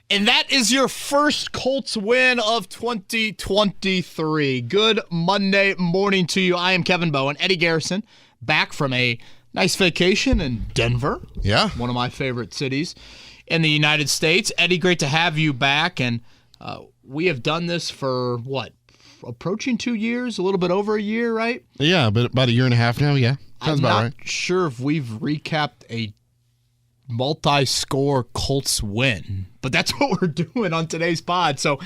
And that is your first Colts win of 2023. Good Monday morning to you. I am Kevin Bowen. Eddie Garrison, back from a nice vacation in Denver. Yeah. One of my favorite cities in the United States. Eddie, great to have you back. And we have done this for, approaching 2 years? A little bit over a year, right? Yeah, but about a year and a half now, yeah. Sounds about right. I'm not sure if we've recapped a multi-score Colts win, but that's what we're doing on today's pod. So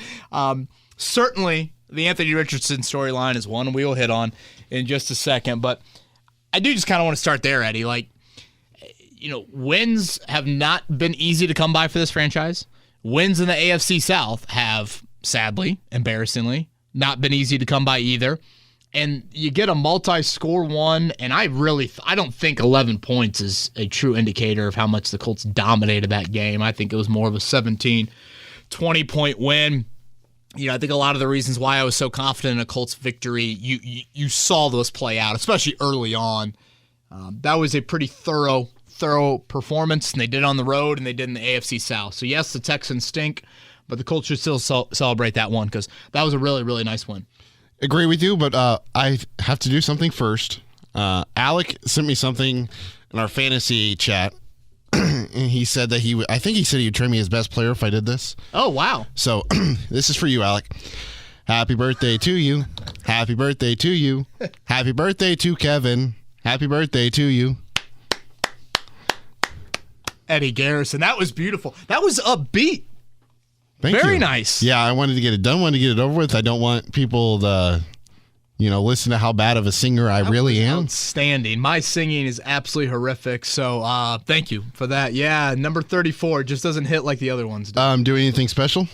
certainly the Anthony Richardson storyline is one we will hit on in just a second, but I do just kind of want to start there, Eddie. Wins have not been easy to come by for this franchise. Wins in the AFC South have, sadly, embarrassingly, not been easy to come by either. And you get a multi-score one, and I don't think 11 points is a true indicator of how much the Colts dominated that game. I think it was more of a 17, 20-point win. I think a lot of the reasons why I was so confident in a Colts victory, you saw those play out, especially early on. That was a pretty thorough performance, and they did on the road, and they did in the AFC South. So yes, the Texans stink, but the Colts should still celebrate that one because that was a really, really nice win. Agree with you, but I have to do something first. Alec sent me something in our fantasy chat, and he said that he would trade me his best player if I did this. Oh, wow. So this is for you, Alec. Happy birthday to you. Happy birthday to you. Happy birthday to Kevin. Happy birthday to you. Eddie Garrison. That was beautiful. That was upbeat. Very nice. Yeah, I wanted to get it done, wanted to get it over with. I don't want people to, listen to how bad of a singer I really am. Outstanding. My singing is absolutely horrific, so thank you for that. Yeah, number 34 just doesn't hit like the other ones do. Do anything special?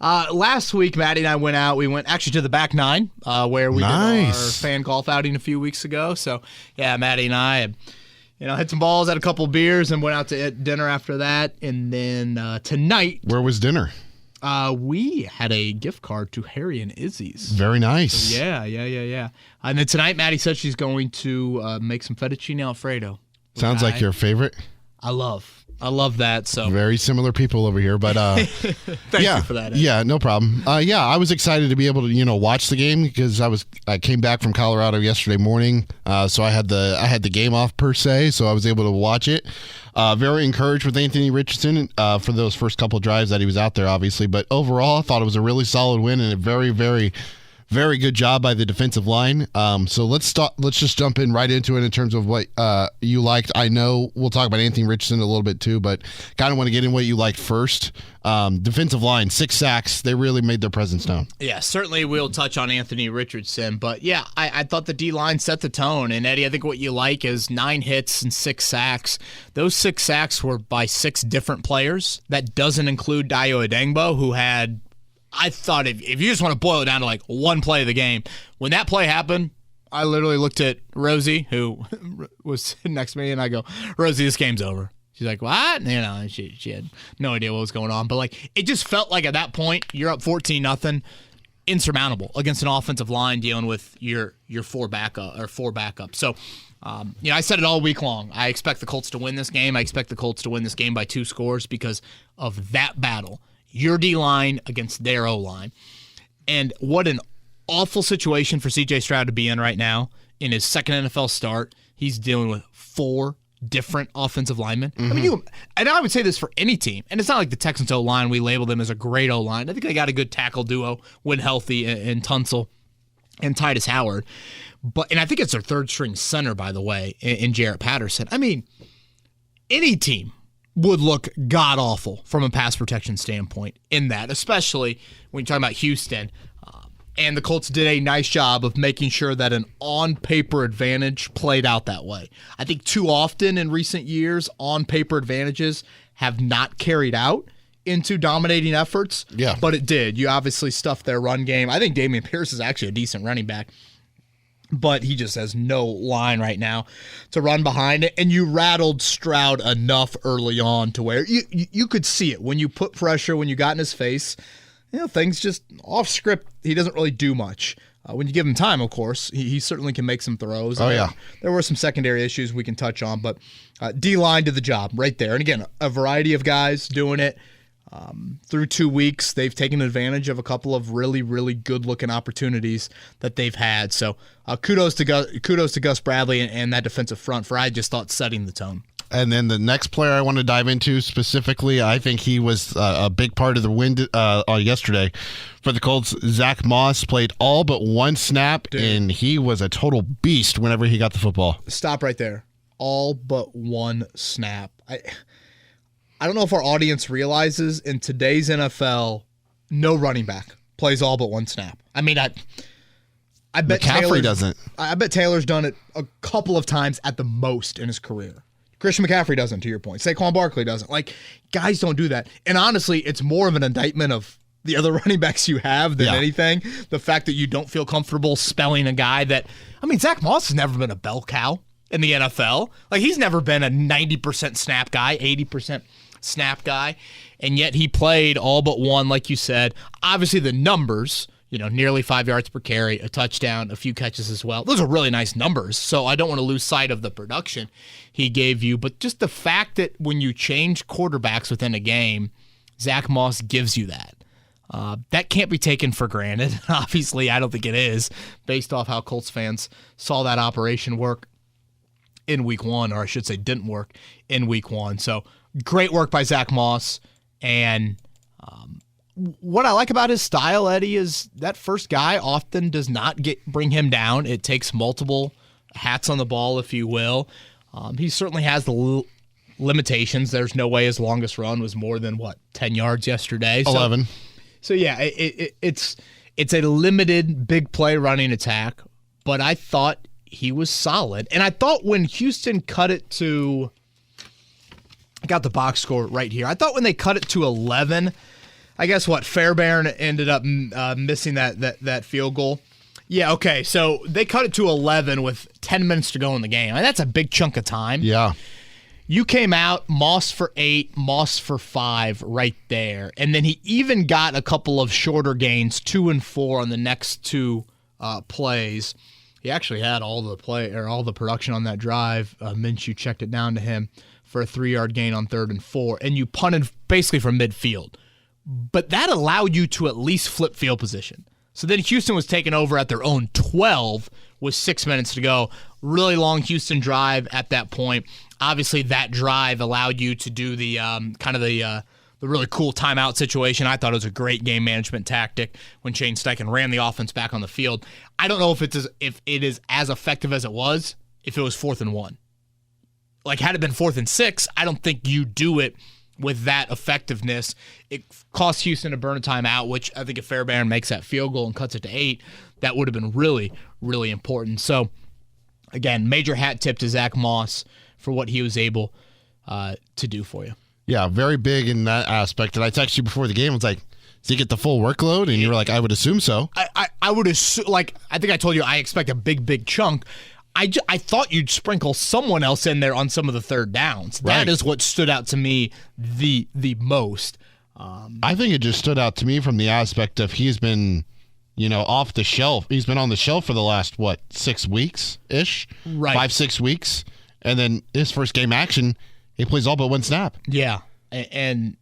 Last week, Maddie and I went out. We went actually to the back nine, where we did our fan golf outing a few weeks ago. So, yeah, Maddie and I had hit some balls, had a couple beers, and went out to dinner after that. And then tonight. Where was dinner? We had a gift card to Harry and Izzy's. Very nice. So yeah. And then tonight, Maddie said she's going to make some fettuccine Alfredo. Sounds like your favorite. I love that. So very similar people over here, but thank you for that. Yeah, no problem. I was excited to be able to watch the game because I came back from Colorado yesterday morning, so I had the game off per se, so I was able to watch it. Very encouraged with Anthony Richardson for those first couple of drives that he was out there, obviously, but overall I thought it was a really solid win and a very, very, very good job by the defensive line. So let's just jump in right into it in terms of what you liked. I know we'll talk about Anthony Richardson a little bit too, but kind of want to get in what you liked first. Defensive line, 6 sacks. They really made their presence known. Yeah, certainly we'll touch on Anthony Richardson, but yeah, I thought the D-line set the tone. And Eddie, I think what you like is 9 hits and 6 sacks. Those 6 sacks were by 6 different players. That doesn't include Dayo Adengbo, who had, I thought if you just want to boil it down to like one play of the game, when that play happened, I literally looked at Rosie, who was sitting next to me, and I go, Rosie, this game's over. She's like, what? She had no idea what was going on. But it just felt like at that point, you're up 14-0, insurmountable against an offensive line dealing with your 4 backup. So, I said it all week long. I expect the Colts to win this game. I expect the Colts to win this game by 2 scores because of that battle. Your D-line against their O-line. And what an awful situation for C.J. Stroud to be in right now. In his second NFL start, he's dealing with 4 different offensive linemen. Mm-hmm. I mean, and I would say this for any team, and it's not like the Texans O-line, we label them as a great O-line. I think they got a good tackle duo when healthy in Tunsil and Titus Howard. And I think it's their 3rd-string center, by the way, in Jarrett Patterson. I mean, any team would look god-awful from a pass protection standpoint in that, especially when you're talking about Houston. And the Colts did a nice job of making sure that an on-paper advantage played out that way. I think too often in recent years, on-paper advantages have not carried out into dominating efforts. Yeah. But it did. You obviously stuffed their run game. I think Dameon Pierce is actually a decent running back, but he just has no line right now to run behind it. And you rattled Stroud enough early on to where you could see it. When you put pressure, when you got in his face, things just off script, he doesn't really do much. When you give him time, of course, he certainly can make some throws. Oh, yeah. There were some secondary issues we can touch on, but D-line did the job right there. And again, a variety of guys doing it. Through 2 weeks, they've taken advantage of a couple of really, really good-looking opportunities that they've had. So kudos to Gus Bradley and that defensive front for, I just thought, setting the tone. And then the next player I want to dive into specifically, I think he was a big part of the win yesterday for the Colts. Zach Moss played all but one snap, and he was a total beast whenever he got the football. Stop right there. All but one snap. I don't know if our audience realizes in today's NFL, no running back plays all but one snap. I mean, I bet McCaffrey doesn't. I bet Taylor's done it a couple of times at the most in his career. Christian McCaffrey doesn't, to your point. Saquon Barkley doesn't. Like, guys don't do that. And honestly, it's more of an indictment of the other running backs you have than anything. The fact that you don't feel comfortable spelling a guy that, I mean, Zach Moss has never been a bell cow in the NFL. Like, he's never been a 90% snap guy, 80% snap guy, and yet he played all but one, like you said. Obviously, the numbers, nearly 5 yards per carry, a touchdown, a few catches as well. Those are really nice numbers, so I don't want to lose sight of the production he gave you. But just the fact that when you change quarterbacks within a game, Zach Moss gives you that. That can't be taken for granted. Obviously, I don't think it is, based off how Colts fans saw that operation work in week one, or I should say didn't work in week one. So great work by Zach Moss. And what I like about his style, Eddie, is that first guy often does not bring him down. It takes multiple hats on the ball, if you will. He certainly has the limitations. There's no way his longest run was more than, 10 yards yesterday? 11. So yeah, it's a limited big play running attack, but I thought he was solid. And I thought when Houston cut it to, I got the box score right here. I thought when they cut it to 11, I guess Fairbairn ended up missing that field goal. Yeah, okay, so they cut it to 11 with 10 minutes to go in the game. And that's a big chunk of time. Yeah. You came out, Moss for 8, Moss for 5 right there. And then he even got a couple of shorter gains, 2 and 4 on the next two plays. He actually had all the production on that drive. Minshew checked it down to him for a 3-yard gain on 3rd and 4. And you punted basically from midfield. But that allowed you to at least flip field position. So then Houston was taken over at their own 12 with 6 minutes to go. Really long Houston drive at that point. Obviously, that drive allowed you to do the the really cool timeout situation. I thought it was a great game management tactic when Shane Steichen ran the offense back on the field. I don't know if it is as effective as it was if it was 4th and 1. Like, had it been 4th and 6, I don't think you do it with that effectiveness. It cost Houston to burn a timeout, which I think if Fairbairn makes that field goal and cuts it to 8, that would have been really, really important. So, again, major hat tip to Zach Moss for what he was able to do for you. Yeah, very big in that aspect. And I texted you before the game. I was like, does he get the full workload? And you were like, I would assume so. I would assume, I think I told you I expect a big chunk. I thought you'd sprinkle someone else in there on some of the third downs. Right. That is what stood out to me the most. I think it just stood out to me from the aspect of he's been, off the shelf. He's been on the shelf for the last, 6 weeks-ish? Right. 5-6 weeks. And then his first game action, he plays all but one snap. Yeah. And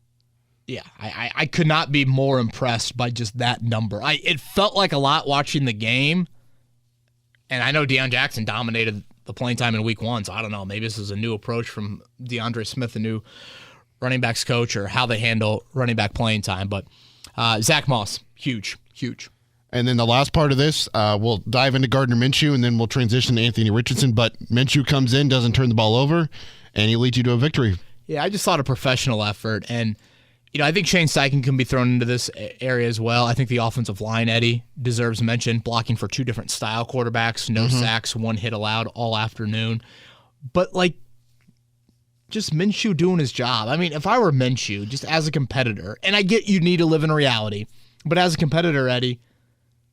yeah, I could not be more impressed by just that number. It felt like a lot watching the game. And I know Deion Jackson dominated the playing time in week 1, so I don't know. Maybe this is a new approach from DeAndre Smith, the new running backs coach, or how they handle running back playing time. But Zach Moss, huge. And then the last part of this, we'll dive into Gardner Minshew, and then we'll transition to Anthony Richardson. But Minshew comes in, doesn't turn the ball over, and he leads you to a victory. Yeah, I just thought a professional effort. And, I think Shane Steichen can be thrown into this area as well. I think the offensive line, Eddie, deserves mention, blocking for 2 different style quarterbacks, no sacks, 1 hit allowed all afternoon. But, just Minshew doing his job. I mean, if I were Minshew, just as a competitor, and I get you need to live in reality, but as a competitor, Eddie,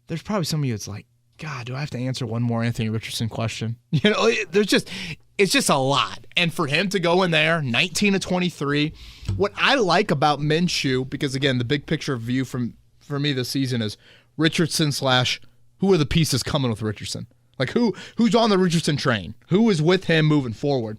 there's probably some of you that's like, God, do I have to answer one more Anthony Richardson question? It's just a lot. And for him to go in there, 19 to 23, what I like about Minshew, because again, the big picture view for me this season is Richardson / who are the pieces coming with Richardson? Like who's on the Richardson train? Who is with him moving forward?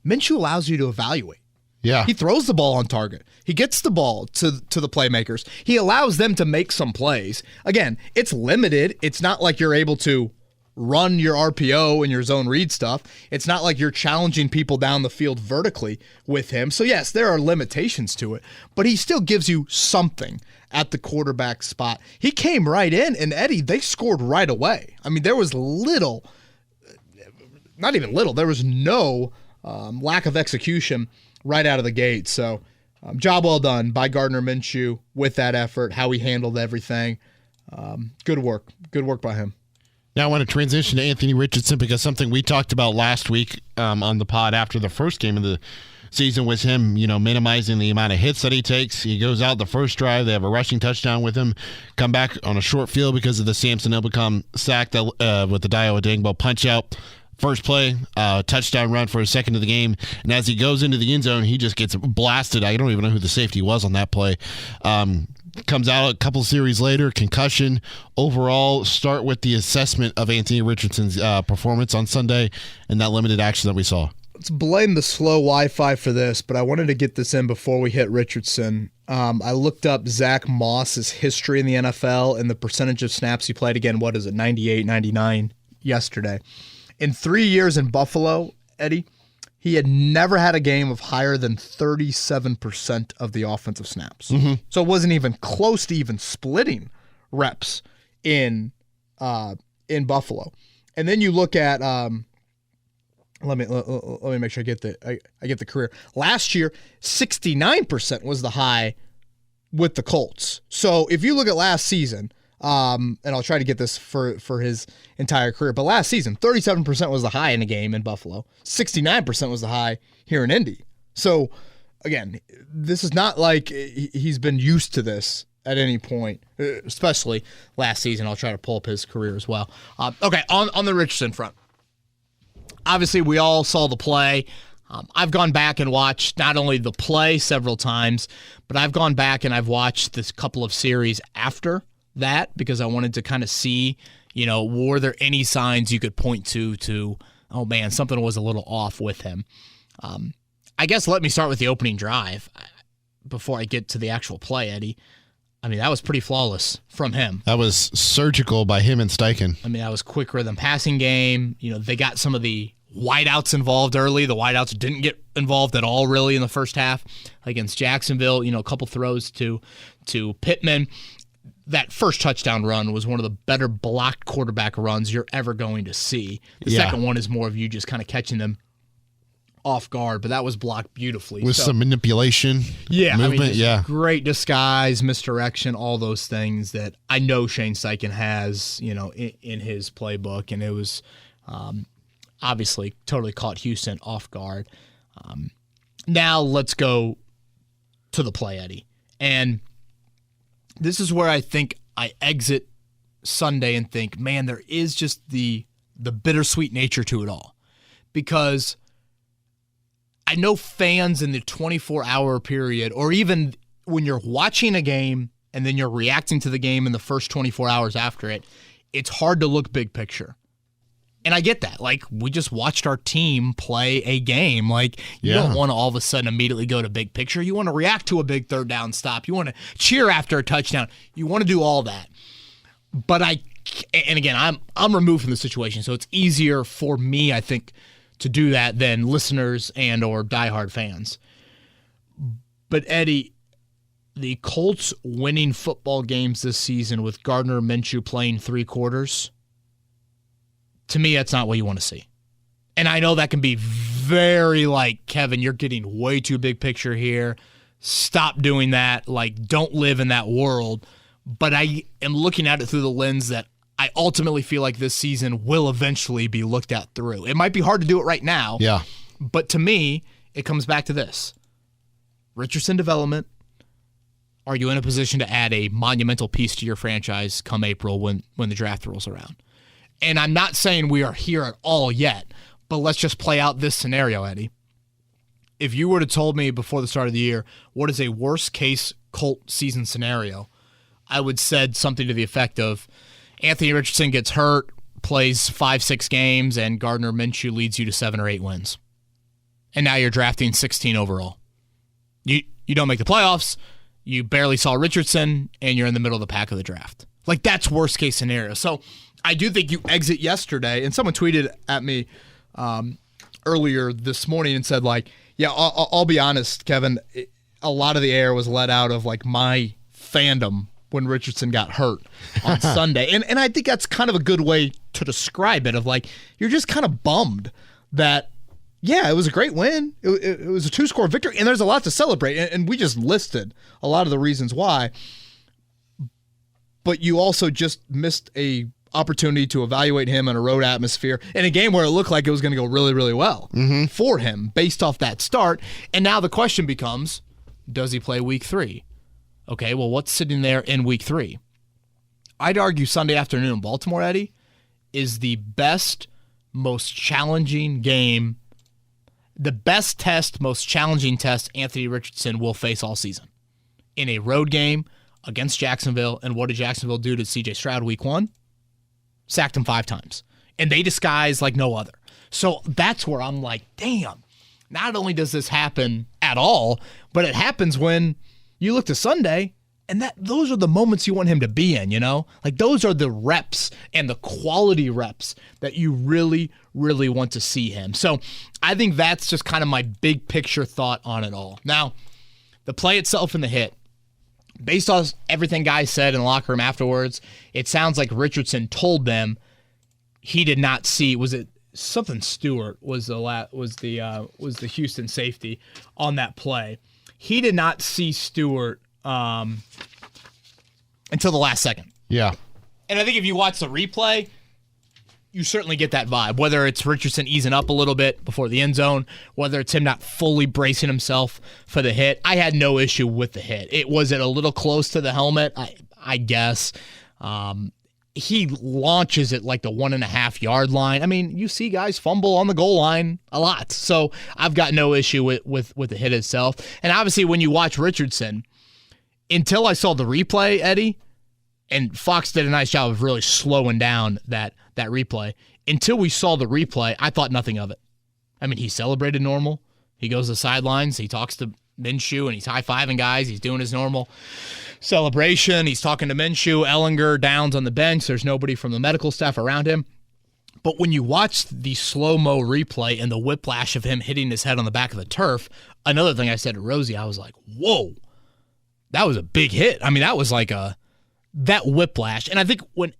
Minshew allows you to evaluate. Yeah. He throws the ball on target. He gets the ball to the playmakers. He allows them to make some plays. Again, it's limited. It's not like you're able to run your RPO and your zone read stuff. It's not like you're challenging people down the field vertically with him. So, yes, there are limitations to it, but he still gives you something at the quarterback spot. He came right in, and Eddie, they scored right away. I mean, there was little, not even little, there was no lack of execution right out of the gate. So, job well done by Gardner Minshew with that effort, how he handled everything. Good work. Good work by him. Now I want to transition to Anthony Richardson because something we talked about last week on the pod after the first game of the season was him, minimizing the amount of hits that he takes. He goes out the first drive. They have a rushing touchdown with him. Come back on a short field because of the Samson Ebukam sack with the Dio Adangbo punch out. First play, touchdown run for a second of the game. And as he goes into the end zone, he just gets blasted. I don't even know who the safety was on that play. Comes out a couple series later, concussion. Overall, start with the assessment of Anthony Richardson's performance on Sunday and that limited action that we saw. Let's blame the slow Wi-Fi for this, but I wanted to get this in before we hit Richardson. I looked up Zach Moss's history in the NFL and the percentage of snaps he played. Again, 98, 99 yesterday. In 3 years in Buffalo, Eddie, he had never had a game of higher than 37% of the offensive snaps. Mm-hmm. So it wasn't even close to even splitting reps in Buffalo. And then you look at let me make sure I get the career. Last year, 69% was the high with the Colts. So if you look at last season, and I'll try to get this for his entire career. But last season, 37% was the high in a game in Buffalo. 69% was the high here in Indy. So, again, this is not like he's been used to this at any point, especially last season. I'll try to pull up his career as well. Okay, on the Richardson front. Obviously, we all saw the play. I've gone back and watched not only the play several times, but I've gone back and I've watched this couple of series after that because I wanted to kind of see, were there any signs you could point to, oh man, something was a little off with him. I guess let me start with the opening drive before I get to the actual play, Eddie. I mean, that was pretty flawless from him. That was surgical by him and Steichen. I mean, that was quick rhythm passing game. They got some of the wideouts involved early. The wideouts didn't get involved at all really in the first half against Jacksonville. A couple throws to Pittman. That first touchdown run was one of the better blocked quarterback runs you're ever going to see. The second one is more of you just kind of catching them off guard, but that was blocked beautifully. With some manipulation, movement, great disguise, misdirection, all those things that I know Shane Steichen has, in his playbook, and it was obviously totally caught Houston off guard. Now let's go to the play, Eddie. And this is where I think I exit Sunday and think, man, there is just the bittersweet nature to it all. Because I know fans in the 24-hour period, or even when you're watching a game and then you're reacting to the game in the first 24 hours after it, it's hard to look big picture. And I get that. Like, we just watched our team play a game. Like, you don't want to all of a sudden immediately go to big picture. You want to react to a big third down stop. You want to cheer after a touchdown. You want to do all that. But I'm removed from the situation, so it's easier for me, I think, to do that than listeners and or diehard fans. But, Eddie, the Colts winning football games this season with Gardner Minshew playing 3 quarters, to me, that's not what you want to see. And I know that can be very like, Kevin, you're getting way too big picture here. Stop doing that. Like, don't live in that world. But I am looking at it through the lens that I ultimately feel like this season will eventually be looked at through. It might be hard to do it right now. Yeah. But to me, it comes back to this. Richardson development. Are you in a position to add a monumental piece to your franchise come April when the draft rolls around? And I'm not saying we are here at all yet, but let's just play out this scenario, Eddie. If you were to told me before the start of the year, what is a worst-case Colt season scenario, I would said something to the effect of Anthony Richardson gets hurt, plays 5-6 games, and Gardner Minshew leads you to 7 or 8 wins. And now you're drafting 16 overall. You don't make the playoffs, you barely saw Richardson, and you're in the middle of the pack of the draft. Like, that's worst case scenario. So I do think you exit yesterday, and someone tweeted at me earlier this morning and said, like, yeah, I'll be honest, Kevin, a lot of the air was let out of, like, my fandom when Richardson got hurt on Sunday. And I think that's kind of a good way to describe it, of, like, you're just kind of bummed that, yeah, it was a great win. It was a 2-score victory, and there's a lot to celebrate, and we just listed a lot of the reasons why. But you also just missed a opportunity to evaluate him in a road atmosphere in a game where it looked like it was going to go really, really well for him based off that start. And now the question becomes, does he play week 3? Okay, well, what's sitting there in week 3? I'd argue Sunday afternoon in Baltimore, Eddie, is the best, most challenging game, the best test, most challenging test Anthony Richardson will face all season. In a road game against Jacksonville, and what did Jacksonville do to C.J. Stroud week 1? Sacked him 5 times. And they disguise like no other. So that's where I'm like, damn, not only does this happen at all, but it happens when you look to Sunday, and those are the moments you want him to be in, you know? Like, those are the reps and the quality reps that you really, really want to see him. So I think that's just kind of my big picture thought on it all. Now, the play itself and the hit, based on everything guys said in the locker room afterwards, it sounds like Richardson told them he did not see. Was it something? Stewart was the Houston safety on that play. He did not see Stewart until the last second. Yeah, and I think if you watch the replay, you certainly get that vibe, whether it's Richardson easing up a little bit before the end zone, whether it's him not fully bracing himself for the hit. I had no issue with the hit. Was it a little close to the helmet? I guess. He launches it like the 1.5 yard line. I mean, you see guys fumble on the goal line a lot. So I've got no issue with the hit itself. And obviously when you watch Richardson, until I saw the replay, Eddie, and Fox did a nice job of really slowing down that replay. Until we saw the replay, I thought nothing of it. I mean, he celebrated normal. He goes to the sidelines. He talks to Minshew, and he's high-fiving guys. He's doing his normal celebration. He's talking to Minshew. Ellinger Downs on the bench. There's nobody from the medical staff around him. But when you watch the slow-mo replay and the whiplash of him hitting his head on the back of the turf, another thing I said to Rosie, I was like, whoa, that was a big hit. I mean, that was like that whiplash. And I think when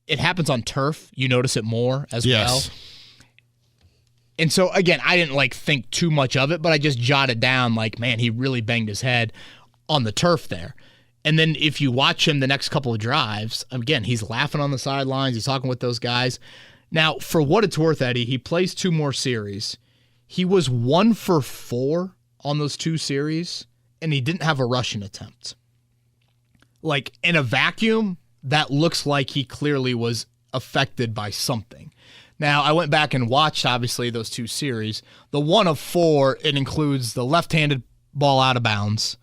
it happens on turf, you notice it more as well. And so, again, I didn't think too much of it, but I just jotted down man, he really banged his head on the turf there. And then if you watch him the next couple of drives, again, he's laughing on the sidelines. He's talking with those guys. Now, for what it's worth, Eddie, he plays 2 more series. He was 1 for 4 on those 2 series, and he didn't have a rushing attempt. In a vacuum, that looks like he clearly was affected by something. Now, I went back and watched, obviously, those 2 series. The 1 of 4, it includes the left-handed ball out of bounds.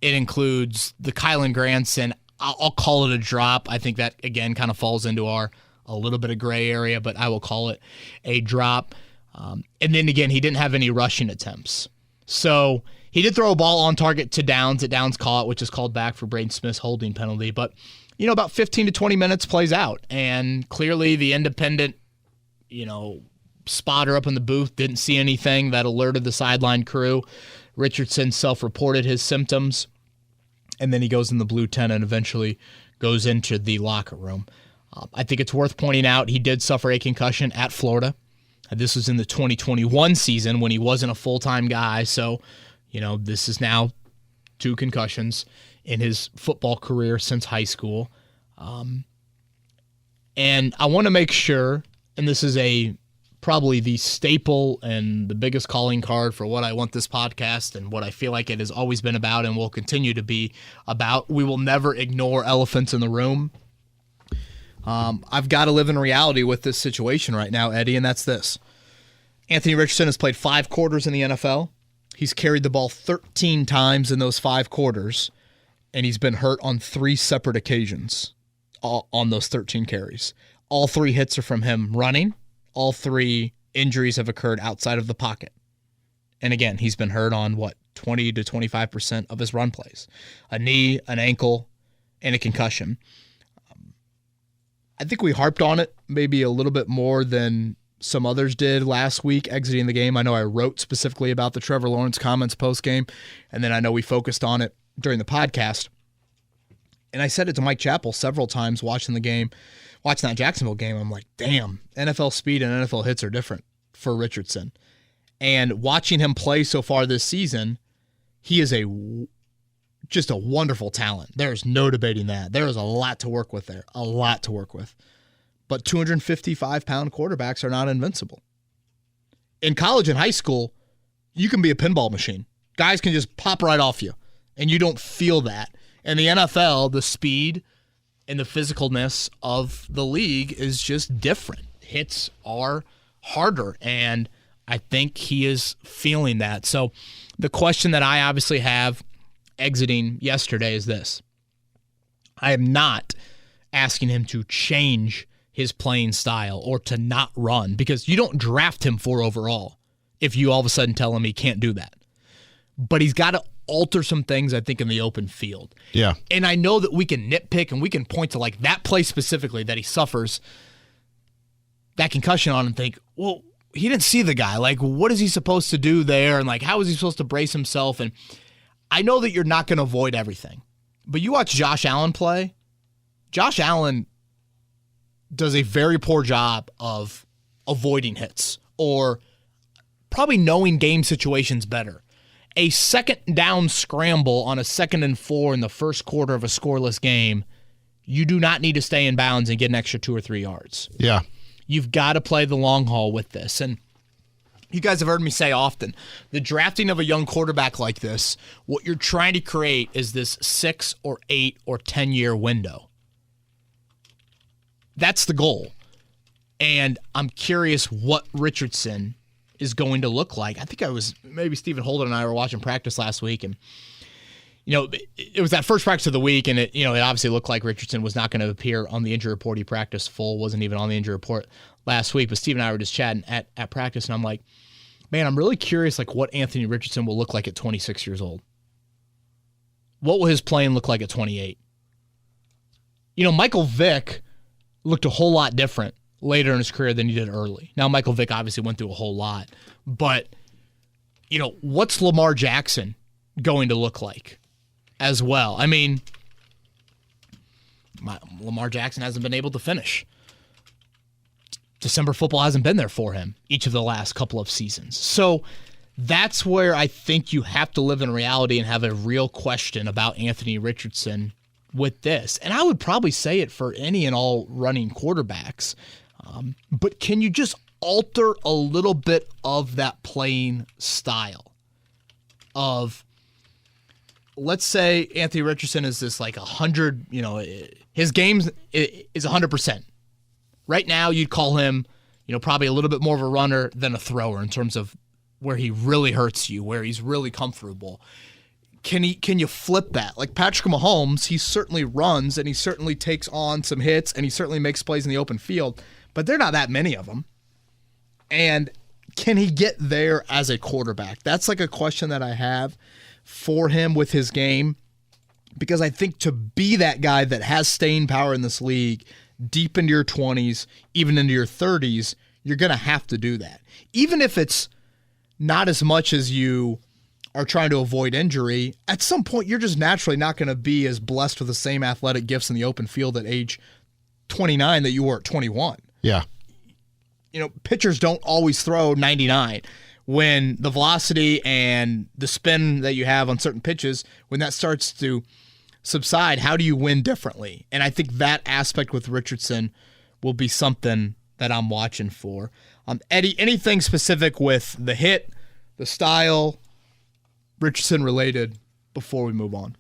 It includes the Kylan Granson. I'll call it a drop. I think that, again, kind of falls into a little bit of gray area, but I will call it a drop. And then, again, he didn't have any rushing attempts. So he did throw a ball on target to Downs that Downs caught, which is called back for Braden Smith's holding penalty. But, about 15 to 20 minutes plays out. And clearly the independent, spotter up in the booth didn't see anything that alerted the sideline crew. Richardson self-reported his symptoms. And then he goes in the blue tent and eventually goes into the locker room. I think it's worth pointing out he did suffer a concussion at Florida. This was in the 2021 season when he wasn't a full-time guy. So, this is now 2 concussions in his football career since high school. And I want to make sure, and this is probably the staple and the biggest calling card for what I want this podcast and what I feel like it has always been about and will continue to be about. We will never ignore elephants in the room. I've got to live in reality with this situation right now, Eddie, and that's this. Anthony Richardson has played 5 quarters in the NFL. He's carried the ball 13 times in those 5 quarters, and he's been hurt on 3 separate occasions on those 13 carries. All 3 hits are from him running. All 3 injuries have occurred outside of the pocket. And again, he's been hurt on, 20 to 25% of his run plays. A knee, an ankle, and a concussion. I think we harped on it maybe a little bit more than some others did last week exiting the game. I know I wrote specifically about the Trevor Lawrence comments post-game, and then I know we focused on it during the podcast. And I said it to Mike Chappell several times watching that Jacksonville game. I'm like, damn, NFL speed and NFL hits are different for Richardson. And watching him play so far this season, he is just a wonderful talent. There's no debating that. There is a lot to work with there, a lot to work with. But 255-pound quarterbacks are not invincible. In college and high school, you can be a pinball machine. Guys can just pop right off you, and you don't feel that. In the NFL, the speed and the physicalness of the league is just different. Hits are harder, and I think he is feeling that. So the question that I obviously have exiting yesterday is this. I am not asking him to change his playing style or to not run, because you don't draft him for overall if you all of a sudden tell him he can't do that. But he's got to alter some things, I think, in the open field. Yeah. And I know that we can nitpick and we can point to like that play specifically that he suffers that concussion on and think, well, he didn't see the guy. Like, what is he supposed to do there? And like, how is he supposed to brace himself? And I know that you're not going to avoid everything, but you watch Josh Allen play. Josh Allen does a very poor job of avoiding hits or probably knowing game situations better. A second down scramble on a 2nd and 4 in the first quarter of a scoreless game, you do not need to stay in bounds and get an extra 2 or 3 yards. Yeah. You've got to play the long haul with this. And you guys have heard me say often, the drafting of a young quarterback like this, what you're trying to create is this 6 or 8 or 10-year window. That's the goal. And I'm curious what Richardson is going to look like. I think maybe Stephen Holden and I were watching practice last week, and it was that first practice of the week, and it obviously looked like Richardson was not going to appear on the injury report. He practiced full, wasn't even on the injury report last week. But Steve and I were just chatting at practice, and I'm like, man, I'm really curious like what Anthony Richardson will look like at 26 years old. What will his playing look like at 28? Michael Vick looked a whole lot different later in his career than he did early. Now, Michael Vick obviously went through a whole lot, but what's Lamar Jackson going to look like as well? I mean, Lamar Jackson hasn't been able to finish. December football hasn't been there for him each of the last couple of seasons. So that's where I think you have to live in reality and have a real question about Anthony Richardson with this. And I would probably say it for any and all running quarterbacks. But can you just alter a little bit of that playing style of, let's say Anthony Richardson is this like 100, his game is 100%. Right now you'd call him, probably a little bit more of a runner than a thrower in terms of where he really hurts you, where he's really comfortable. Can you flip that? Like Patrick Mahomes, he certainly runs and he certainly takes on some hits and he certainly makes plays in the open field, but there are not that many of them. And can he get there as a quarterback? That's like a question that I have for him with his game, because I think to be that guy that has staying power in this league deep into your 20s, even into your 30s, you're going to have to do that. Even if it's not as much as you are trying to avoid injury, at some point you're just naturally not going to be as blessed with the same athletic gifts in the open field at age 29 that you were at 21. Yeah. Pitchers don't always throw 99. When the velocity and the spin that you have on certain pitches, when that starts to subside, how do you win differently? And I think that aspect with Richardson will be something that I'm watching for. Eddie, anything specific with the hit, the style, Richardson related before we move on?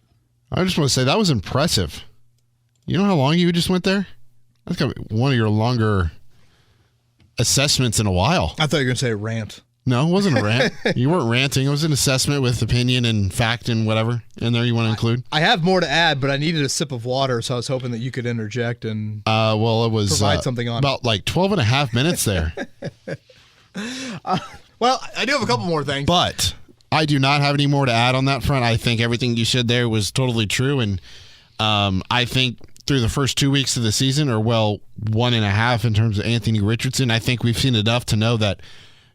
I just want to say that was impressive. You know how long you just went there? That's got to be one of your longer assessments in a while. I thought you were going to say rant. No, it wasn't a rant. You weren't ranting. It was an assessment with opinion and fact and whatever in there you want to include. I have more to add, but I needed a sip of water, so I was hoping that you could interject and it was provide something on about like 12 and a half minutes there. Well, I do have a couple more things. But I do not have any more to add on that front. I think everything you said there was totally true, and I think through the first 2 weeks of the season, or 1.5 in terms of Anthony Richardson, I think we've seen enough to know that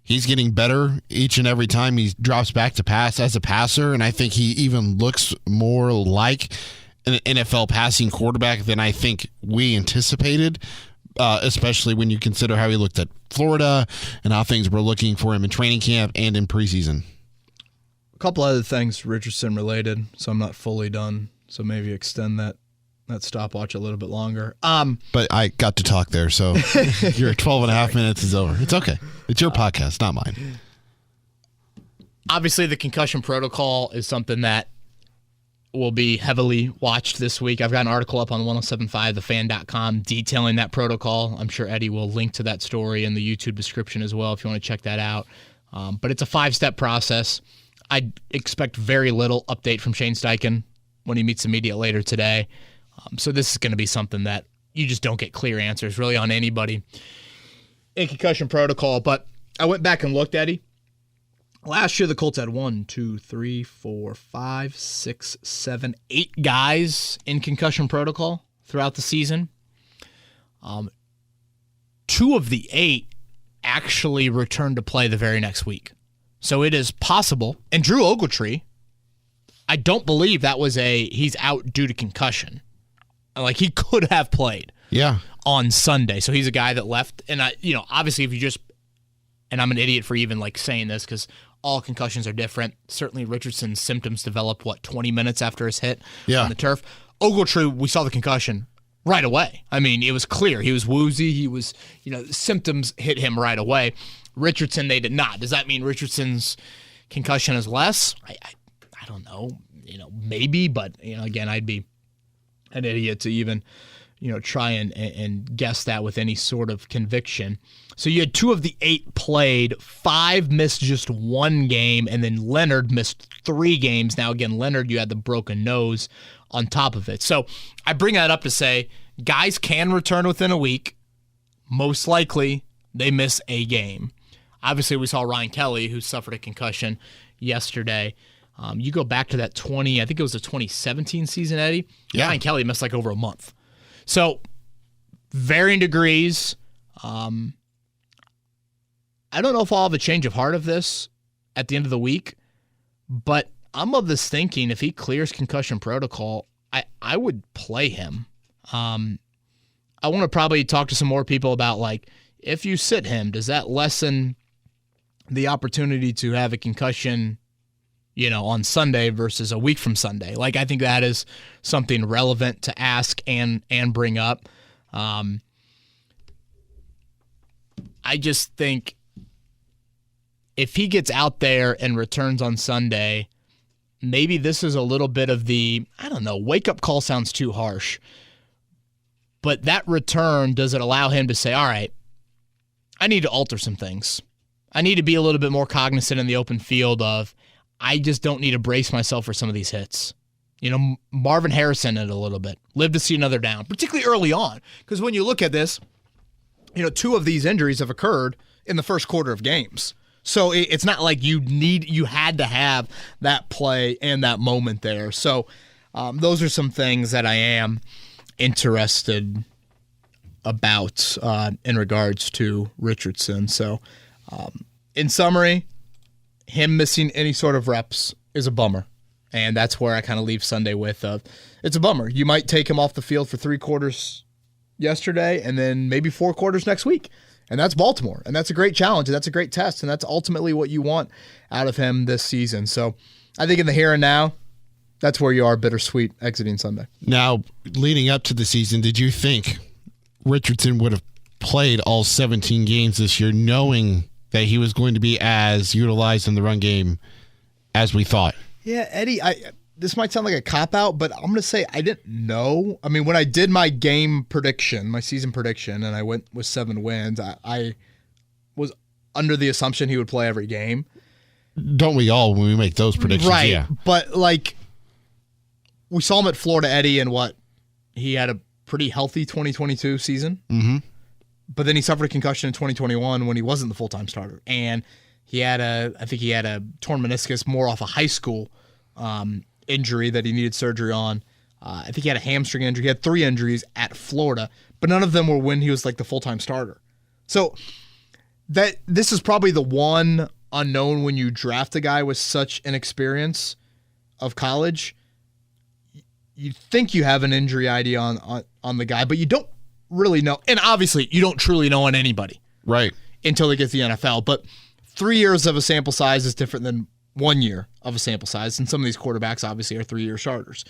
he's getting better each and every time he drops back to pass as a passer, and I think he even looks more like an NFL passing quarterback than I think we anticipated, especially when you consider how he looked at Florida and how things were looking for him in training camp and in preseason. A couple other things Richardson related, so I'm not fully done, so maybe extend that stopwatch a little bit longer. But I got to talk there, so your 12.5 minutes is over. It's okay. It's your podcast, not mine. Obviously, the concussion protocol is something that will be heavily watched this week. I've got an article up on 1075thefan.com detailing that protocol. I'm sure Eddie will link to that story in the YouTube description as well if you want to check that out. But it's a 5-step process. I expect very little update from Shane Steichen when he meets the media later today. So this is going to be something that you just don't get clear answers really on anybody in concussion protocol. But I went back and looked, Eddie. Last year, the Colts had 1, 2, 3, 4, 5, 6, 7, 8 guys in concussion protocol throughout the season. 2 of the 8 actually returned to play the very next week. So it is possible. And Drew Ogletree, I don't believe that was he's out due to concussion. Like, he could have played on Sunday. So he's a guy that left. And, obviously if you just, and I'm an idiot for even saying this because all concussions are different. Certainly Richardson's symptoms developed, 20 minutes after his hit on the turf. Ogletree, we saw the concussion right away. I mean, it was clear. He was woozy. He was, symptoms hit him right away. Richardson, they did not. Does that mean Richardson's concussion is less? I don't know. Maybe, but, again, I'd be an idiot to even, try and guess that with any sort of conviction. So you had 2 of the 8 played, 5 missed just 1 game, and then Leonard missed 3 games. Now, again, Leonard, you had the broken nose on top of it. So I bring that up to say guys can return within a week. Most likely, they miss a game. Obviously, we saw Ryan Kelly, who suffered a concussion yesterday. You go back to that I think it was the 2017 season, Eddie. Yeah. Ryan Kelly missed over a month. So, varying degrees. I don't know if I'll have a change of heart of this at the end of the week, but I'm of this thinking if he clears concussion protocol, I would play him. I want to probably talk to some more people about, if you sit him, does that lessen the opportunity to have a concussion, on Sunday versus a week from Sunday? I think that is something relevant to ask and bring up. I just think if he gets out there and returns on Sunday, maybe this is a little bit of the, wake-up call sounds too harsh. But that return, does it allow him to say, all right, I need to alter some things. I need to be a little bit more cognizant in the open field of, I just don't need to brace myself for some of these hits. Marvin Harrison it a little bit. Live to see another down, particularly early on. Because when you look at this, 2 of these injuries have occurred in the first quarter of games. So it's not like you had to have that play and that moment there. So those are some things that I am interested about in regards to Richardson. So in summary, him missing any sort of reps is a bummer. And that's where I kind of leave Sunday with it's a bummer. You might take him off the field for 3 quarters yesterday and then maybe 4 quarters next week. And that's Baltimore. And that's a great challenge. And that's a great test. And that's ultimately what you want out of him this season. So I think in the here and now, that's where you are bittersweet exiting Sunday. Now, leading up to the season, did you think Richardson would have played all 17 games this year knowing that he was going to be as utilized in the run game as we thought? Yeah, Eddie, this might sound like a cop-out, but I'm going to say I didn't know. I mean, when I did my game prediction, my season prediction, and I went with 7 wins, I was under the assumption he would play every game. Don't we all when we make those predictions? Right, yeah. But, we saw him at Florida, Eddie, and he had a pretty healthy 2022 season. Mm-hmm. But then he suffered a concussion in 2021 when he wasn't the full-time starter. And I think he had a torn meniscus more off a high school injury that he needed surgery on. I think he had a hamstring injury. He had 3 injuries at Florida, but none of them were when he was like the full-time starter. So this is probably the one unknown when you draft a guy with such an experience of college. You think you have an injury idea on the guy, but you don't really know. And obviously, you don't truly know on anybody. Right. Until they get to the NFL. But 3 years of a sample size is different than 1 year of a sample size. And some of these quarterbacks obviously are 3-year starters.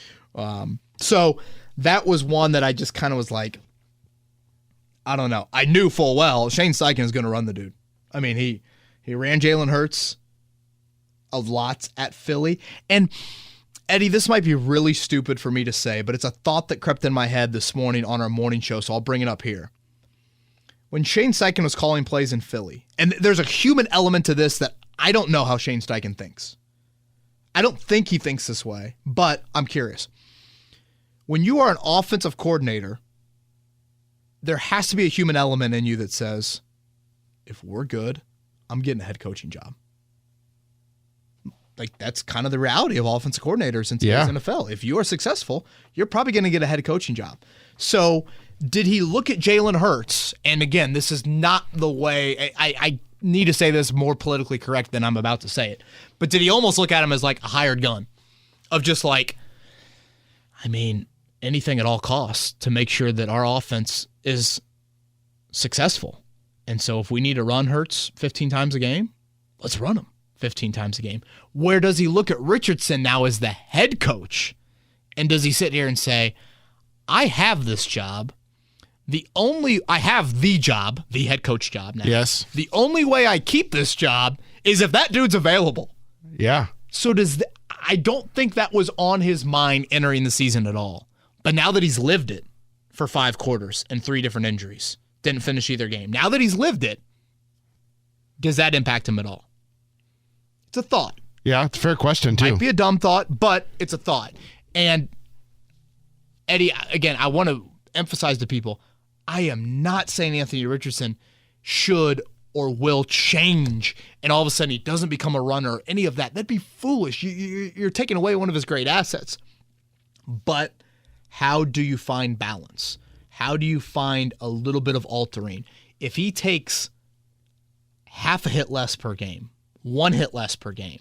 So that was one that I just kind of was like, I don't know. I knew full well Shane Steichen is going to run the dude. I mean, he ran Jalen Hurts a lot at Philly. And Eddie, this might be really stupid for me to say, but it's a thought that crept in my head this morning on our morning show, so I'll bring it up here. When Shane Steichen was calling plays in Philly, and there's a human element to this that I don't know how Shane Steichen thinks. I don't think he thinks this way, but I'm curious. When you are an offensive coordinator, there has to be a human element in you that says, if we're good, I'm getting a head coaching job. Like, that's kind of the reality of offensive coordinators in today's NFL. If you are successful, you're probably going to get a head coaching job. So did he look at Jalen Hurts? And again, this is not the way I need to say this more politically correct than I'm about to say it. But did he almost look at him as like a hired gun of just like, I mean, anything at all costs to make sure that our offense is successful. And so if we need to run Hurts 15 times a game, let's run him 15 times a game. Where does he look at Richardson now as the head coach? And does he sit here and say, I have this job. I have the job, the head coach job now. Yes. The only way I keep this job is if that dude's available. Yeah. So I don't think that was on his mind entering the season at all. But now that he's lived it for 5 quarters and 3 different injuries, didn't finish either game. Now that he's lived it, does that impact him at all? It's a thought. Yeah, it's a fair question, too. Might be a dumb thought, but it's a thought. And, Eddie, again, I want to emphasize to people, I am not saying Anthony Richardson should or will change and all of a sudden he doesn't become a runner, any of that. That'd be foolish. You're taking away one of his great assets. But how do you find balance? How do you find a little bit of altering? If he takes half a hit less per game, 1 hit less per game,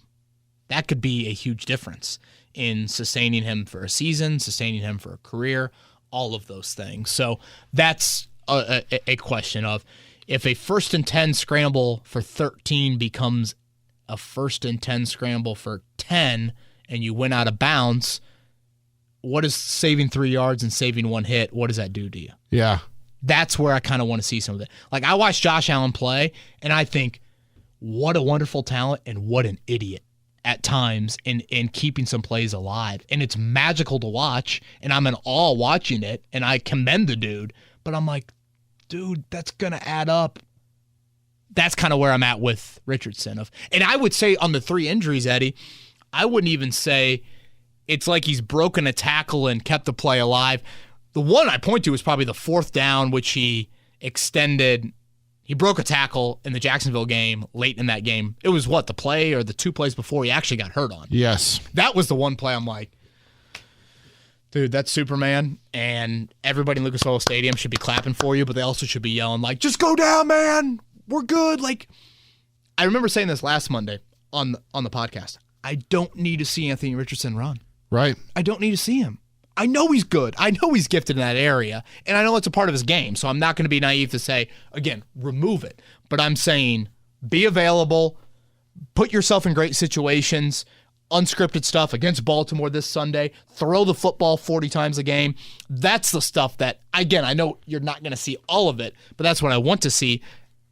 that could be a huge difference in sustaining him for a season, sustaining him for a career, all of those things. So that's a question of if a 1st and 10 scramble for 13 becomes a 1st and 10 scramble for 10 and you went out of bounds, what is saving 3 yards and saving 1 hit? What does that do to you? Yeah. That's where I kind of want to see some of it. Like, I watch Josh Allen play, and I think, what a wonderful talent and what an idiot at times in keeping some plays alive. And it's magical to watch, and I'm in awe watching it, and I commend the dude. But I'm like, dude, that's going to add up. That's kind of where I'm at with Richardson. And I would say on the 3 injuries, Eddie, I wouldn't even say it's like he's broken a tackle and kept the play alive. The one I point to is probably the 4th down, which he extended. He broke a tackle in the Jacksonville game late in that game. It was the play or the 2 plays before he actually got hurt on. Yes. That was the one play I'm like, dude, that's Superman, and everybody in Lucas Oil Stadium should be clapping for you, but they also should be yelling like, just go down, man. We're good. Like, I remember saying this last Monday on the podcast. I don't need to see Anthony Richardson run. Right. I don't need to see him. I know he's good. I know he's gifted in that area, and I know it's a part of his game, so I'm not going to be naive to say, again, remove it. But I'm saying be available, put yourself in great situations, unscripted stuff against Baltimore this Sunday, throw the football 40 times a game. That's the stuff that, again, I know you're not going to see all of it, but that's what I want to see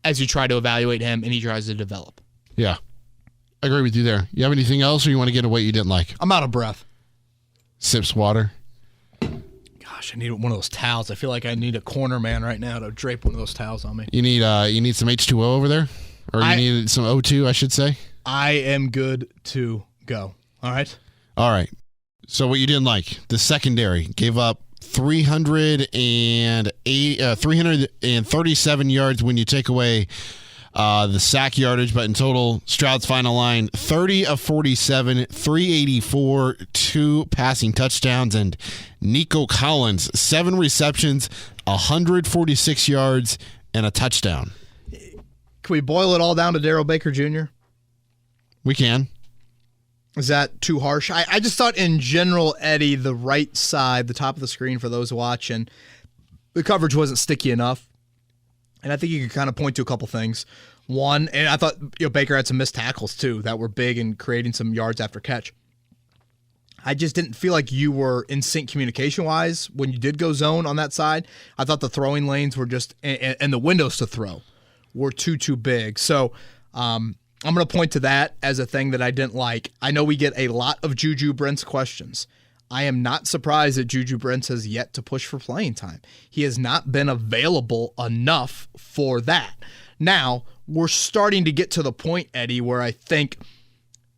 as you try to evaluate him and he tries to develop. Yeah. I agree with you there. You have anything else, or you want to get to what you didn't like? I'm out of breath. Sips water. Gosh, I need one of those towels. I feel like I need a corner man right now to drape one of those towels on me. You need some H2O over there? Or you need some O2, I should say? I am good to go. All right? All right. So what you didn't like, the secondary gave up 337 yards when you take away the sack yardage, but in total, Stroud's final line, 30 of 47, 384, 2 passing touchdowns, and Nico Collins, 7 receptions, 146 yards, and a touchdown. Can we boil it all down to Darrell Baker Jr.? We can. Is that too harsh? I just thought in general, Eddie, the right side, the top of the screen for those watching, the coverage wasn't sticky enough. And I think you could kind of point to a couple things. One, and I thought Baker had some missed tackles too that were big in creating some yards after catch. I just didn't feel like you were in sync communication-wise when you did go zone on that side. I thought the throwing lanes were just, and the windows to throw were too big. So I'm going to point to that as a thing that I didn't like. I know we get a lot of Juju Brents questions. I am not surprised that Juju Brents has yet to push for playing time. He has not been available enough for that. Now, we're starting to get to the point, Eddie, where I think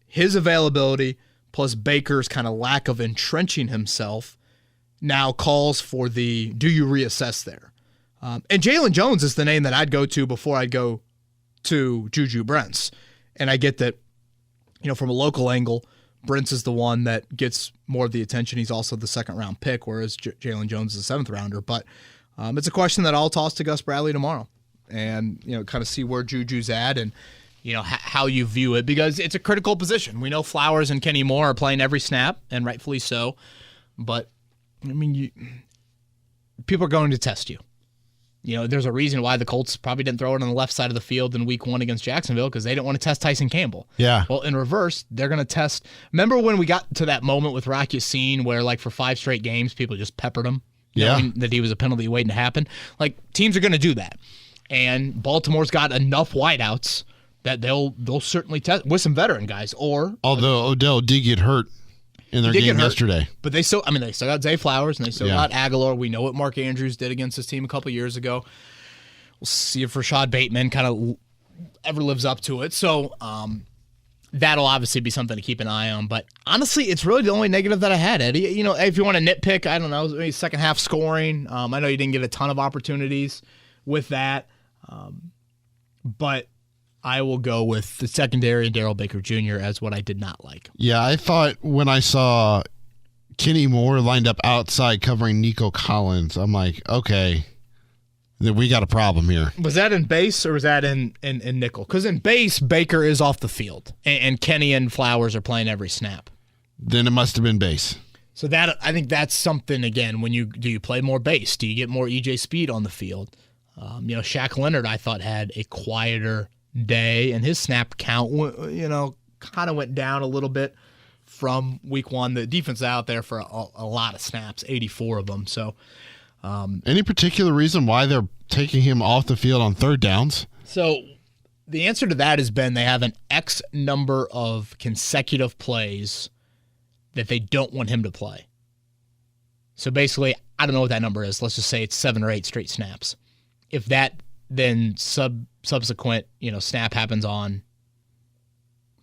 his availability plus Baker's kind of lack of entrenching himself now calls for the do you reassess there. And Jalen Jones is the name that I'd go to before I'd go to Juju Brents. And I get that, from a local angle, Brents is the one that gets more of the attention. He's also the second-round pick, whereas Jalen Jones is a seventh-rounder. But it's a question that I'll toss to Gus Bradley tomorrow and, kind of see where Juju's at and, how you view it, because it's a critical position. We know Flowers and Kenny Moore are playing every snap, and rightfully so. But, people are going to test you. There's a reason why the Colts probably didn't throw it on the left side of the field in week 1 against Jacksonville, because they didn't want to test Tyson Campbell. Yeah. Well, in reverse, they're going to test. Remember when we got to that moment with Rock Ya-Sin where, for 5 straight games, people just peppered him? Knowing that he was a penalty waiting to happen? Teams are going to do that. And Baltimore's got enough wideouts that they'll certainly test with some veteran guys. Although Odell did get hurt in their game yesterday. But they still got Zay Flowers and they still got Aguilar. We know what Mark Andrews did against his team a couple years ago. We'll see if Rashad Bateman kind of ever lives up to it. So that'll obviously be something to keep an eye on. But honestly, it's really the only negative that I had, Eddie. If you want to nitpick, I don't know, maybe second half scoring. I know you didn't get a ton of opportunities with that. But I will go with the secondary and Darrell Baker Jr. as what I did not like. Yeah, I thought when I saw Kenny Moore lined up outside covering Nico Collins, I'm like, okay, then we got a problem here. Was that in base or was that in nickel? Because in base, Baker is off the field, and Kenny and Flowers are playing every snap. Then it must have been base. So that I think that's something, again, when do you play more base? Do you get more EJ Speed on the field? Shaq Leonard, I thought, had a quieter day, and his snap count, kind of went down a little bit from week 1. The defense is out there for a lot of snaps, 84 of them. So, any particular reason why they're taking him off the field on third downs? So, the answer to that has been they have an X number of consecutive plays that they don't want him to play. So basically, I don't know what that number is. Let's just say it's 7 or 8 straight snaps. If that then subsequent, snap happens on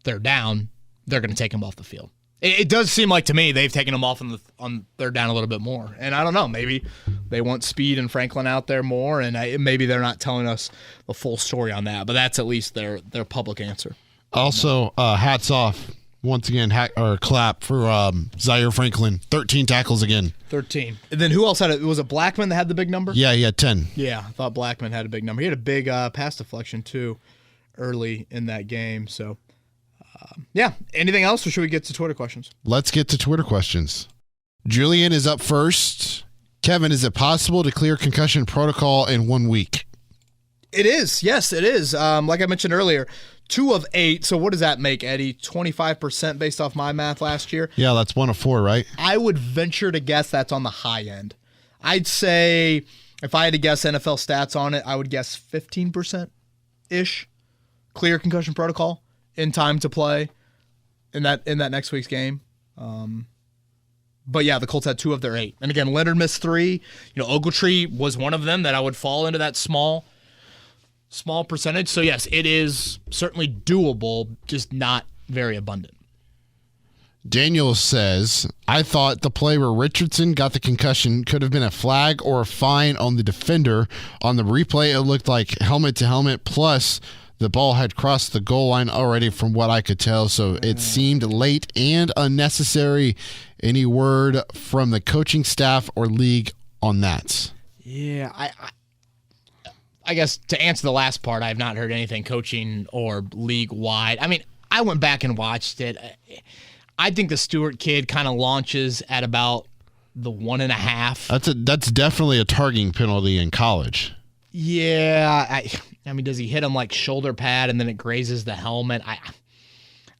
third down, they're going to take him off the field. It does seem like to me they've taken him off on third down a little bit more. And I don't know, maybe they want Speed and Franklin out there more, and maybe they're not telling us the full story on that. But that's at least their public answer. Also, hats off once again, clap for Zaire Franklin. 13 tackles again. 13. And then who else had it? Was it Blackman that had the big number? Yeah, he had 10. Yeah, I thought Blackman had a big number. He had a big pass deflection, too, early in that game. So, anything else, or should we get to Twitter questions? Let's get to Twitter questions. Julian is up first. Kevin, is it possible to clear concussion protocol in 1 week? It is. Yes, it is. Like I mentioned earlier, 2 of 8. So what does that make, Eddie? 25% based off my math last year? Yeah, that's 1 of 4, right? I would venture to guess that's on the high end. I'd say if I had to guess NFL stats on it, I would guess 15%-ish clear concussion protocol in time to play in that next week's game. But yeah, the Colts had 2 of their 8. And again, Leonard missed 3. Ogletree was one of them that I would fall into that small percentage. So yes, it is certainly doable, just not very abundant. Daniel says, I thought the play where Richardson got the concussion could have been a flag or a fine on the defender. On the replay, it looked like helmet to helmet, plus The ball had crossed the goal line already from what I could tell, so it seemed late and unnecessary. Any word from the coaching staff or league on that? Yeah, I guess to answer the last part, I have not heard anything coaching or league-wide. I mean, I went back and watched it. I think the Stewart kid kind of launches at about the 1.5. That's definitely a targeting penalty in college. Yeah, I mean, does he hit him like shoulder pad and then it grazes the helmet?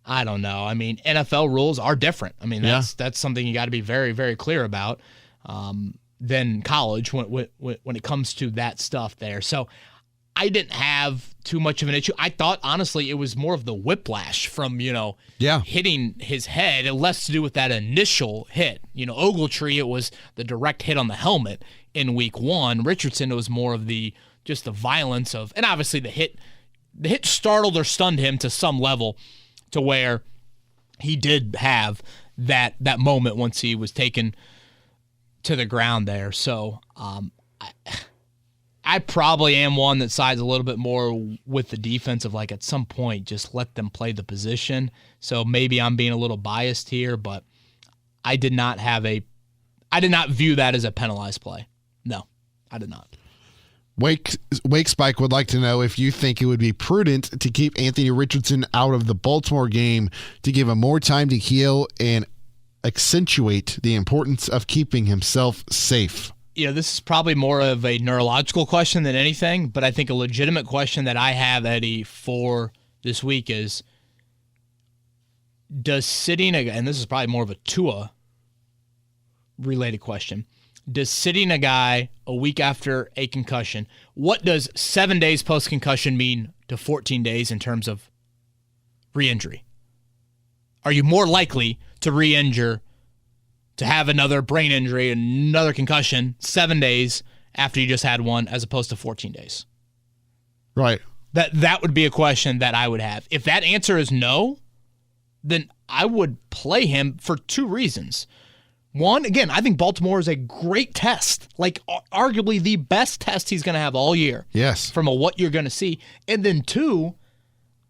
I don't know. I mean, NFL rules are different. I mean, that's something you got to be very, very clear about than college when it comes to that stuff there. So I didn't have too much of an issue. I thought, honestly, it was more of the whiplash from, hitting his head. It less to do with that initial hit. Ogletree, it was the direct hit on the helmet in week 1. Richardson, it was more of just the violence of, and obviously the hit startled or stunned him to some level to where he did have that moment once he was taken to the ground there. So I probably am one that sides a little bit more with the defense of like at some point just let them play the position. So maybe I'm being a little biased here, but I did not view that as a penalized play. No, I did not. Wake Spike would like to know if you think it would be prudent to keep Anthony Richardson out of the Baltimore game to give him more time to heal and accentuate the importance of keeping himself safe. This is probably more of a neurological question than anything, but I think a legitimate question that I have, Eddie, for this week is, does sitting, and this is probably more of a Tua-related question, does sitting a guy a week after a concussion, what does 7 days post-concussion mean to 14 days in terms of re-injury? Are you more likely to re-injure, to have another brain injury, another concussion 7 days after you just had one as opposed to 14 days? Right. That would be a question that I would have. If that answer is no, then I would play him for 2 reasons. One, again, I think Baltimore is a great test, like arguably the best test he's going to have all year. Yes. From what you're going to see. And then 2,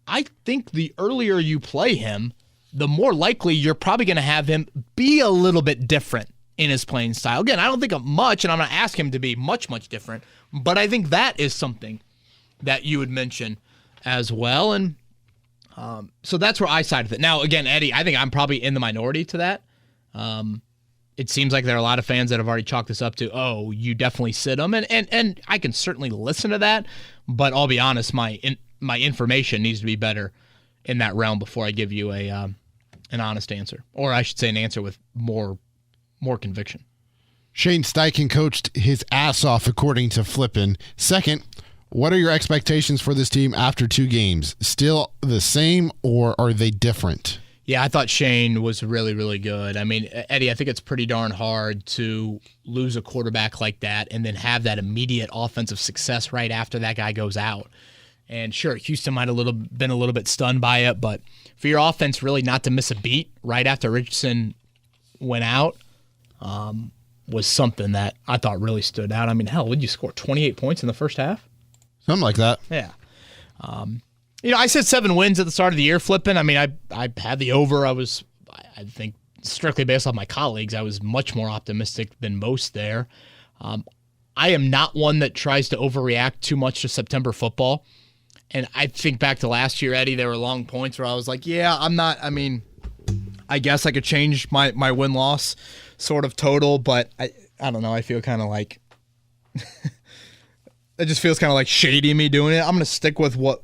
I think the earlier you play him, the more likely you're probably going to have him be a little bit different in his playing style. Again, I don't think of much, and I'm going to ask him to be much, much different, but I think that is something that you would mention as well. And so that's where I side with it. Now, again, Eddie, I think I'm probably in the minority to that. It seems like there are a lot of fans that have already chalked this up to, oh, you definitely sit him, and I can certainly listen to that, but I'll be honest, my information needs to be better in that realm before I give you an honest answer, or I should say an answer with more conviction. Shane Steichen coached his ass off, according to Flippin. Second, what are your expectations for this team after 2 games? Still the same, or are they different? Yeah, I thought Shane was really, really good. I mean, Eddie, I think it's pretty darn hard to lose a quarterback like that and then have that immediate offensive success right after that guy goes out. And sure, Houston might have been a little bit stunned by it, but for your offense really not to miss a beat right after Richardson went out was something that I thought really stood out. I mean, hell, would you score 28 points in the first half? Something like that. Yeah. I said 7 wins at the start of the year, Flipping. I mean, I had the over. I think, strictly based off my colleagues, I was much more optimistic than most there. I am not one that tries to overreact too much to September football. And I think back to last year, Eddie, there were long points where I was like, yeah, I'm not, I mean, I guess I could change my win-loss sort of total, but I don't know. I feel kind of like, it just feels kind of like shady me doing it. I'm going to stick with what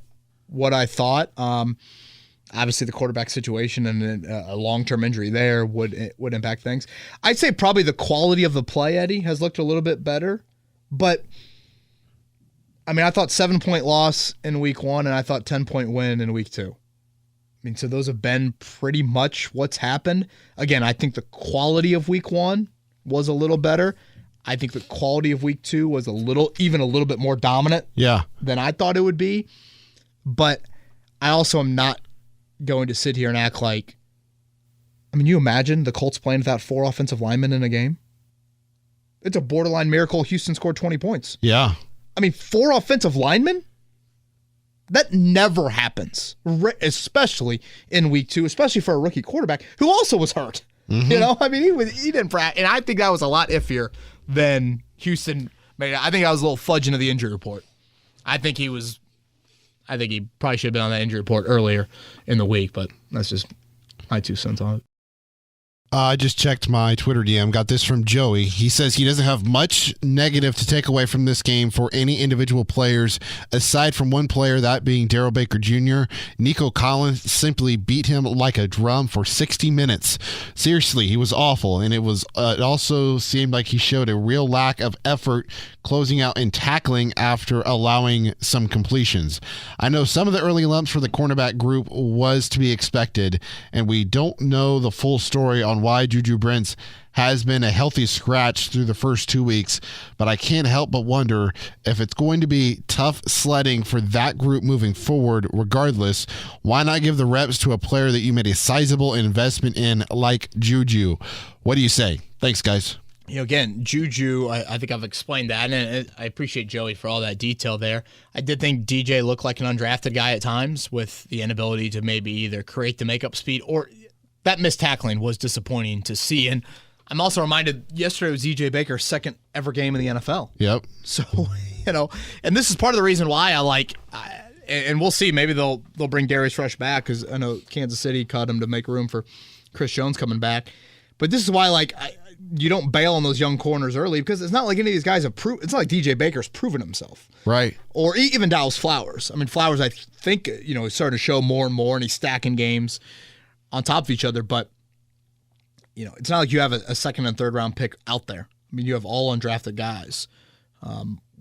I thought. Obviously, the quarterback situation and a long-term injury there would impact things. I'd say probably the quality of the play, Eddie, has looked a little bit better. But, I mean, I thought 7-point loss in week 1, and I thought 10-point win in week 2. I mean, so those have been pretty much what's happened. Again, I think the quality of week 1 was a little better. I think the quality of week 2 was even a little bit more dominant than I thought it would be. But I also am not going to sit here and act like, I mean, you imagine the Colts playing without 4 offensive linemen in a game? It's a borderline miracle Houston scored 20 points. Yeah. I mean, 4 offensive linemen? That never happens, especially in week 2, especially for a rookie quarterback who also was hurt. Mm-hmm. I mean, he didn't practice, and I think that was a lot iffier than Houston made. I think I was a little fudging of the injury report. I think he probably should have been on that injury report earlier in the week, but that's just my 2 cents on it. I just checked my Twitter DM, got this from Joey. He says he doesn't have much negative to take away from this game for any individual players, aside from one player, that being Darrell Baker Jr. Nico Collins simply beat him like a drum for 60 minutes. Seriously, he was awful, and it also seemed like he showed a real lack of effort closing out and tackling after allowing some completions. I know some of the early lumps for the cornerback group was to be expected, and we don't know the full story on why Juju Brents has been a healthy scratch through the first 2 weeks, but I can't help but wonder if it's going to be tough sledding for that group moving forward. Regardless, why not give the reps to a player that you made a sizable investment in like Juju? What do you say? Thanks, guys. Again, Juju, I think I've explained that, and I appreciate Joey for all that detail there. I did think DJ looked like an undrafted guy at times with the inability to maybe either create the makeup speed or that missed tackling was disappointing to see. And I'm also reminded yesterday was EJ Baker's second ever game in the NFL. Yep. So, and this is part of the reason why and we'll see, maybe they'll bring Darius Rush back because I know Kansas City cut him to make room for Chris Jones coming back. But this is why, you don't bail on those young corners early because it's not like any of these guys have proven. It's not like DJ Baker's proven himself, right? Or even Dallas Flowers. I mean, Flowers, I think is starting to show more and more, and he's stacking games on top of each other. But it's not like you have a second and third round pick out there. I mean, you have all undrafted guys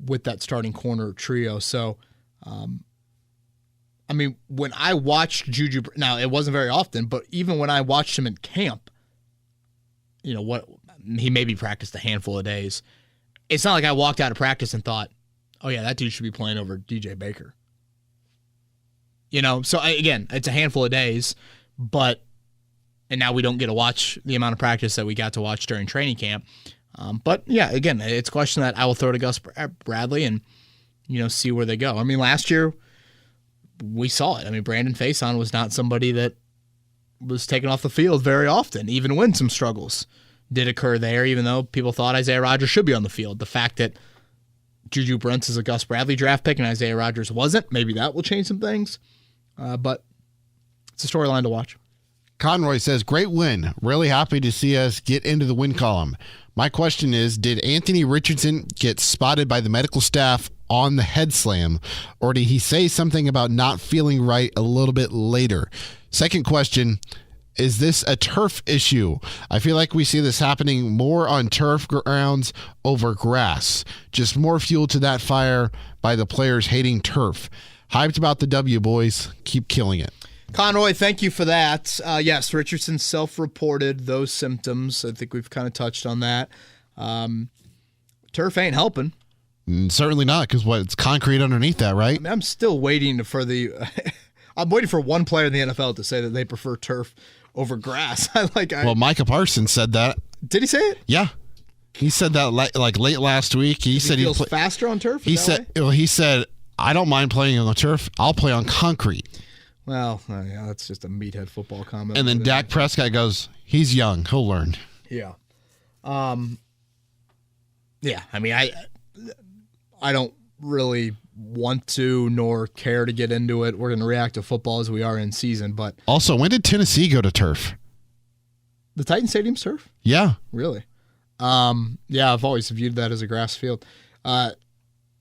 with that starting corner trio. So, I mean, when I watched Juju, now it wasn't very often, but even when I watched him in camp, he maybe practiced a handful of days. It's not like I walked out of practice and thought, oh yeah, that dude should be playing over DJ Baker. So again, it's a handful of days, and now we don't get to watch the amount of practice that we got to watch during training camp. But yeah, again, it's a question that I will throw to Gus Bradley and, see where they go. I mean, last year we saw it. I mean, Brandon Faison was not somebody that was taken off the field very often, even when some struggles did occur there, even though people thought Isaiah Rodgers should be on the field. The fact that Juju Brents is a Gus Bradley draft pick and Isaiah Rodgers wasn't, maybe that will change some things. But it's a storyline to watch. Conroy says, great win. Really happy to see us get into the win column. My question is, did Anthony Richardson get spotted by the medical staff on the head slam, or did he say something about not feeling right a little bit later? Second question, is this a turf issue? I feel like we see this happening more on turf grounds over grass. Just more fuel to that fire by the players hating turf. Hyped about the W, boys. Keep killing it. Conroy, thank you for that. Yes, Richardson self-reported those symptoms. I think we've kind of touched on that. Turf ain't helping. Certainly not, because it's concrete underneath that, right? I mean, I'm still waiting for I'm waiting for one player in the NFL to say that they prefer turf over grass. Well, Micah Parsons said that. Did he say it? Yeah. He said that late last week. He said he feels faster on turf? He said, I don't mind playing on the turf. I'll play on concrete. Well, yeah, that's just a meathead football comment. And then Dak Prescott goes, he's young. He'll learn. Yeah. Yeah, I mean, I don't really want to nor care to get into it. We're going to react to football as we are in season. But also, when did Tennessee go to turf? The Titan Stadium's turf? Yeah. Really? Yeah, I've always viewed that as a grass field. The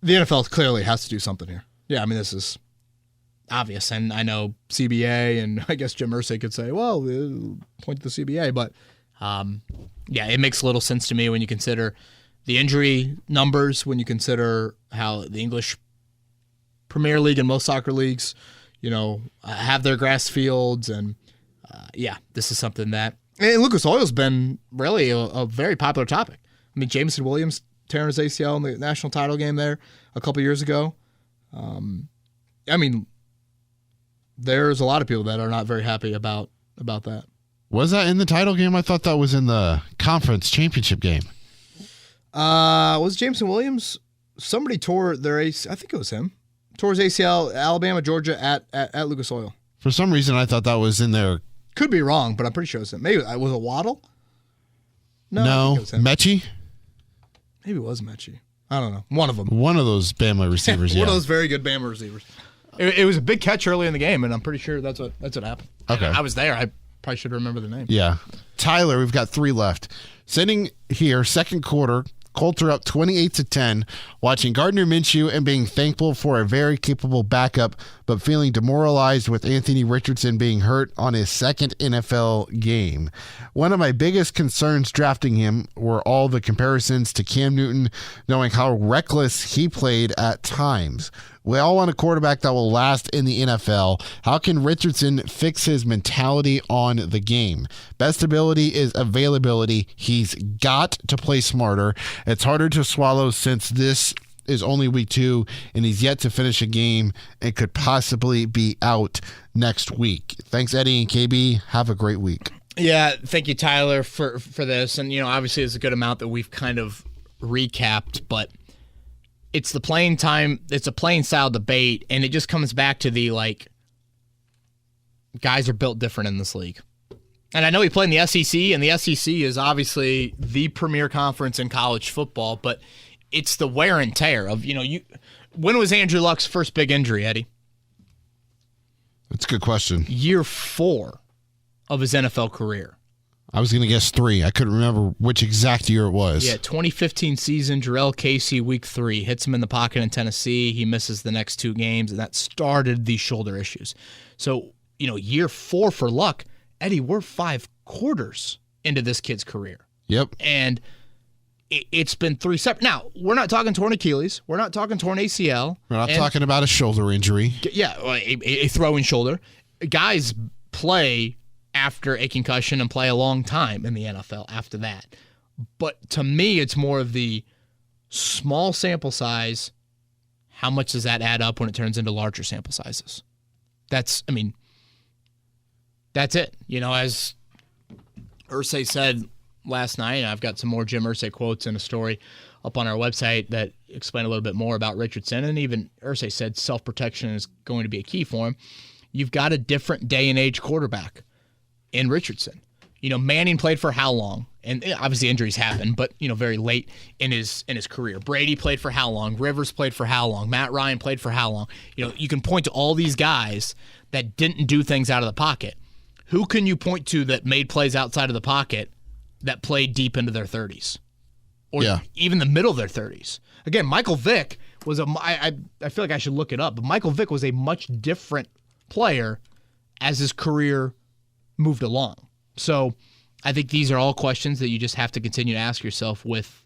NFL clearly has to do something here. Yeah, I mean, this is obvious. And I know CBA and I guess Jim Irsay could say, well, point to the CBA. But, yeah, it makes little sense to me when you consider the injury numbers, when you consider how the English Premier League and most soccer leagues, have their grass fields. And, yeah, this is something that – and Lucas Oil's been really a very popular topic. I mean, Jameson Williams tearing his ACL in the national title game there a couple years ago. I mean, there's a lot of people that are not very happy about that. Was that in the title game? I thought that was in the conference championship game. Was Jameson Williams? Somebody tore their ACL. I think it was him. Towards ACL, Alabama, Georgia at Lucas Oil. For some reason, I thought that was in there. Could be wrong, but I'm pretty sure it's him. Maybe was it Waddle? No, Mechie? Maybe it was Mechie. I don't know. One of them. One of those Bama receivers, One of those very good Bama receivers. It was a big catch early in the game, and I'm pretty sure that's what happened. Okay. I was there. I probably should remember the name. Yeah. Tyler, we've got 3 left. Sitting here, second quarter, Colts are up 28-10, watching Gardner Minshew and being thankful for a very capable backup, but feeling demoralized with Anthony Richardson being hurt on his second NFL game. One of my biggest concerns drafting him were all the comparisons to Cam Newton, knowing how reckless he played at times. We all want a quarterback that will last in the NFL. How can Richardson fix his mentality on the game? Best ability is availability. He's got to play smarter. It's harder to swallow since this is only week 2 and he's yet to finish a game and could possibly be out next week. Thanks, Eddie and KB. Have a great week. Yeah, thank you, Tyler, for this. And, obviously it's a good amount that we've kind of recapped, but it's the playing time, it's a playing style debate, and it just comes back to the, guys are built different in this league. And I know he played in the SEC, and the SEC is obviously the premier conference in college football, but it's the wear and tear of, when was Andrew Luck's first big injury, Eddie? That's a good question. Year 4 of his NFL career. I was going to guess 3. I couldn't remember which exact year it was. Yeah, 2015 season, Jarrell Casey, week 3, hits him in the pocket in Tennessee. He misses the next 2 games, and that started these shoulder issues. So, year 4 for Luck, Eddie, we're 5 quarters into this kid's career. Yep. And it's been 3 separate. Now, we're not talking torn Achilles. We're not talking torn ACL. We're not talking about a shoulder injury. Yeah, a throwing shoulder. Guys play after a concussion and play a long time in the NFL after that. But to me, it's more of the small sample size. How much does that add up when it turns into larger sample sizes? That's it. As Irsay said last night, and I've got some more Jim Irsay quotes in a story up on our website that explain a little bit more about Richardson. And even Irsay said self-protection is going to be a key for him. You've got a different day and age quarterback in Richardson. Manning played for how long? And obviously injuries happen, but very late in his career. Brady played for how long? Rivers played for how long? Matt Ryan played for how long? You can point to all these guys that didn't do things out of the pocket. Who can you point to that made plays outside of the pocket that played deep into their 30s? Or even the middle of their 30s? Again, Michael Vick was I feel like I should look it up, but Michael Vick was a much different player as his career moved along. So I think these are all questions that you just have to continue to ask yourself with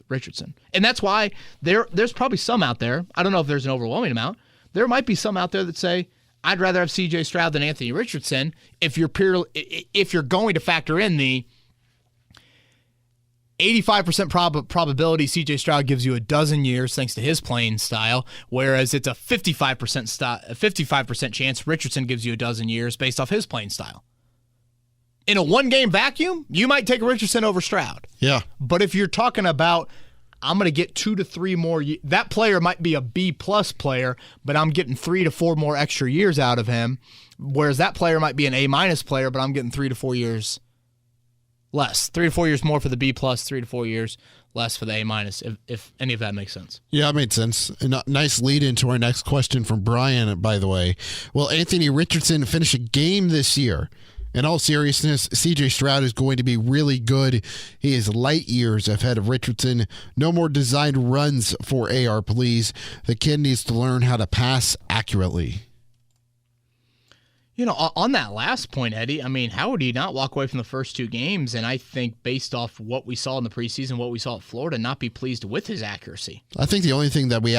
Richardson. And that's why there's probably some out there, I don't know if there's an overwhelming amount, there might be some out there that say, I'd rather have C.J. Stroud than Anthony Richardson if you're going to factor in the 85% probability C.J. Stroud gives you a dozen years thanks to his playing style, whereas it's a 55% chance Richardson gives you a dozen years based off his playing style. In a one-game vacuum, you might take Richardson over Stroud. Yeah. But if you're talking about, I'm going to get 2 to 3 more, that player might be a B-plus player, but I'm getting 3 to 4 more extra years out of him, whereas that player might be an A-minus player, but I'm getting 3 to 4 years less. 3 to 4 years more for the B-plus, 3 to 4 years less for the A-minus, if any of that makes sense. Yeah, it made sense. A nice lead into our next question from Brian, by the way. Will Anthony Richardson finish a game this year? In all seriousness, C.J. Stroud is going to be really good. He is light years ahead of Richardson. No more designed runs for AR, please. The kid needs to learn how to pass accurately. On that last point, Eddie, how would he not walk away from the first 2 games? And I think based off what we saw in the preseason, what we saw at Florida, not be pleased with his accuracy. I think the only thing that we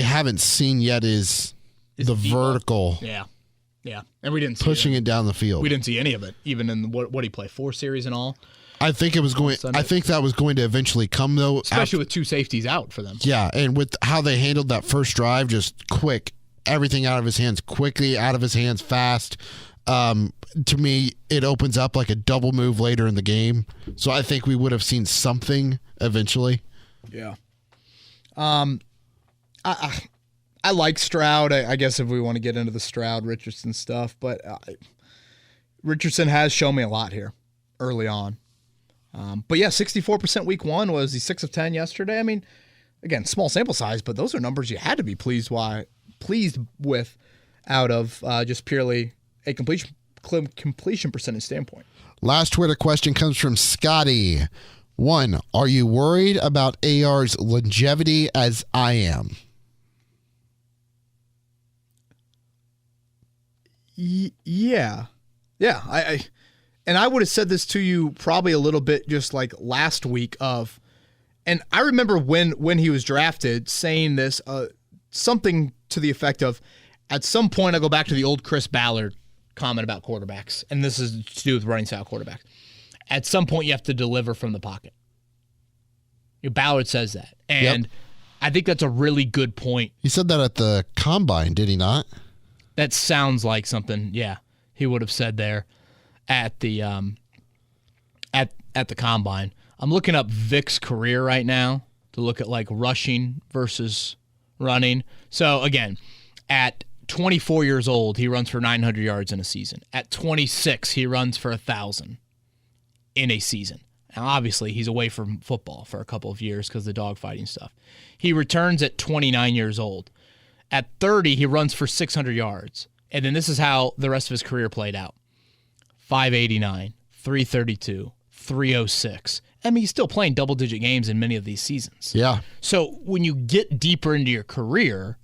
haven't seen yet is the vertical. Yeah. Yeah, and we didn't see pushing it down the field. We didn't see any of it, even in what he played 4 series and all. I think that was going to eventually come though, especially with 2 safeties out for them. Yeah, and with how they handled that first drive, just quick, everything out of his hands quickly, out of his hands fast. To me, it opens up like a double move later in the game. So I think we would have seen something eventually. Yeah. I like Stroud. I guess if we want to get into the Stroud Richardson stuff, but Richardson has shown me a lot here early on. But yeah, 64% week 1. Was he 6 of 10 yesterday? I mean, again, small sample size, but those are numbers you had to be pleased with out of just purely a completion percentage standpoint. Last Twitter question comes from Scotty. 1, are you worried about AR's longevity as I am? Yeah. I would have said this to you probably a little bit just like last week and I remember when he was drafted saying this, something to the effect of, at some point I'll go back to the old Chris Ballard comment about quarterbacks, and this is to do with running style quarterbacks. At some point you have to deliver from the pocket. Ballard says that, and yep. I think that's a really good point. He said that at the Combine, did he not? That sounds like something, yeah, he would have said there at the at the Combine. I'm looking up Vic's career right now to look at like rushing versus running. So again, at 24 years old, he runs for 900 yards in a season. At 26, he runs for 1,000 in a season. Now, obviously, he's away from football for a couple of years because of the dogfighting stuff. He returns at 29 years old. At 30, he runs for 600 yards. And then this is how the rest of his career played out. 589, 332, 306. I mean, he's still playing double-digit games in many of these seasons. Yeah. So when you get deeper into your career,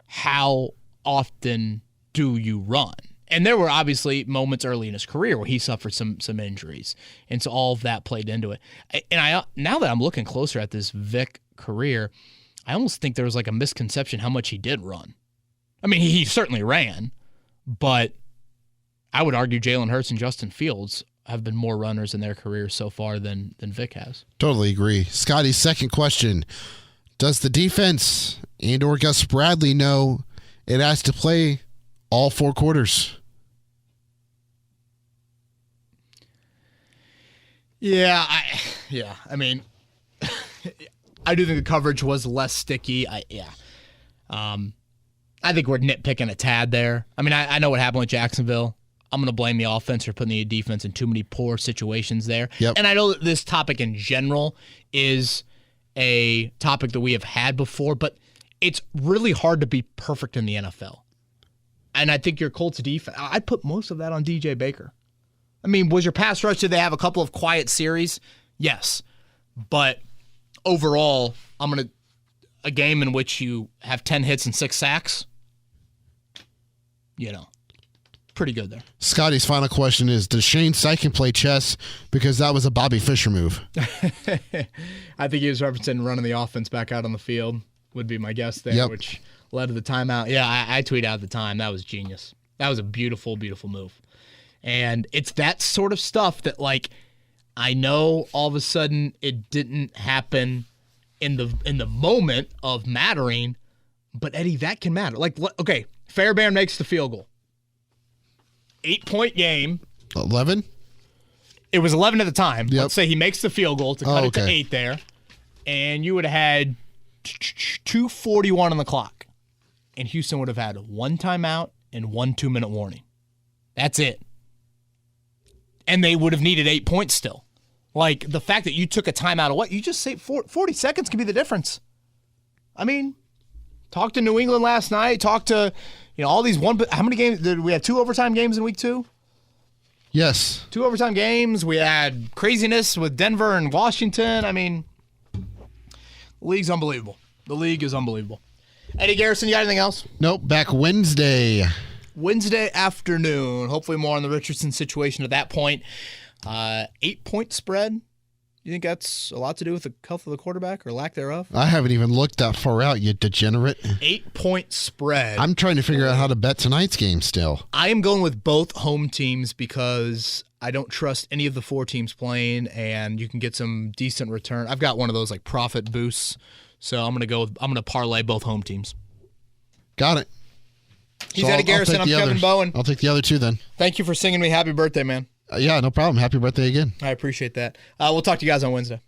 how often do you run? And there were obviously moments early in his career where he suffered some injuries, and so all of that played into it. And now that I'm looking closer at this Vic career, I almost think there was like a misconception how much he did run. I mean, he certainly ran, but I would argue Jalen Hurts and Justin Fields have been more runners in their careers so far than Vic has. Totally agree. Scotty's second question: does the defense and/or Gus Bradley know it has to play all 4 quarters? Yeah, I mean, I do think the coverage was less sticky. I think we're nitpicking a tad there. I mean, I know what happened with Jacksonville. I'm going to blame the offense for putting the defense in too many poor situations there. Yep. And I know that this topic in general is a topic that we have had before, but it's really hard to be perfect in the NFL. And I think your Colts defense, I'd put most of that on DJ Baker. I mean, was your pass rush, did they have a couple of quiet series? Yes. But overall, a game in which you have 10 hits and 6 sacks, pretty good there. Scotty's final question is, does Shane Steichen play chess? Because that was a Bobby Fischer move. I think he was referencing running the offense back out on the field, would be my guess there, yep. Which led to the timeout. Yeah, I tweeted out at the time. That was genius. That was a beautiful, beautiful move. And it's that sort of stuff that, like, I know all of a sudden it didn't happen in the moment of mattering, but, Eddie, that can matter. Like, okay, Fairbairn makes the field goal. 8-point game. 11? It was 11 at the time. Yep. Let's say he makes the field goal to cut it to 8 there, and you would have had 2:41 on the clock, and Houston would have had 1 timeout and 1 2-minute warning. That's it. And they would have needed 8 points still. Like, the fact that you took a timeout of what? You just say 40 seconds could be the difference. I mean, talk to New England last night. Talk to, all these how many games? Did we have 2 overtime games in week 2? Yes. 2 overtime games. We had craziness with Denver and Washington. I mean, the league's unbelievable. The league is unbelievable. Eddie Garrison, you got anything else? Nope. Back Wednesday afternoon. Hopefully more on the Richardson situation at that point. 8-point spread. You think that's a lot to do with the health of the quarterback or lack thereof? I haven't even looked that far out, you degenerate. 8-point spread. I'm trying to figure out how to bet tonight's game still. I am going with both home teams because I don't trust any of the 4 teams playing, and you can get some decent return. I've got one of those like profit boosts, so I'm going to parlay both home teams. Got it. He's Eddie Garrison. I'm Kevin Bowen. I'll take the other 2 then. Thank you for singing me happy birthday, man. Yeah, no problem. Happy birthday again. I appreciate that. We'll talk to you guys on Wednesday.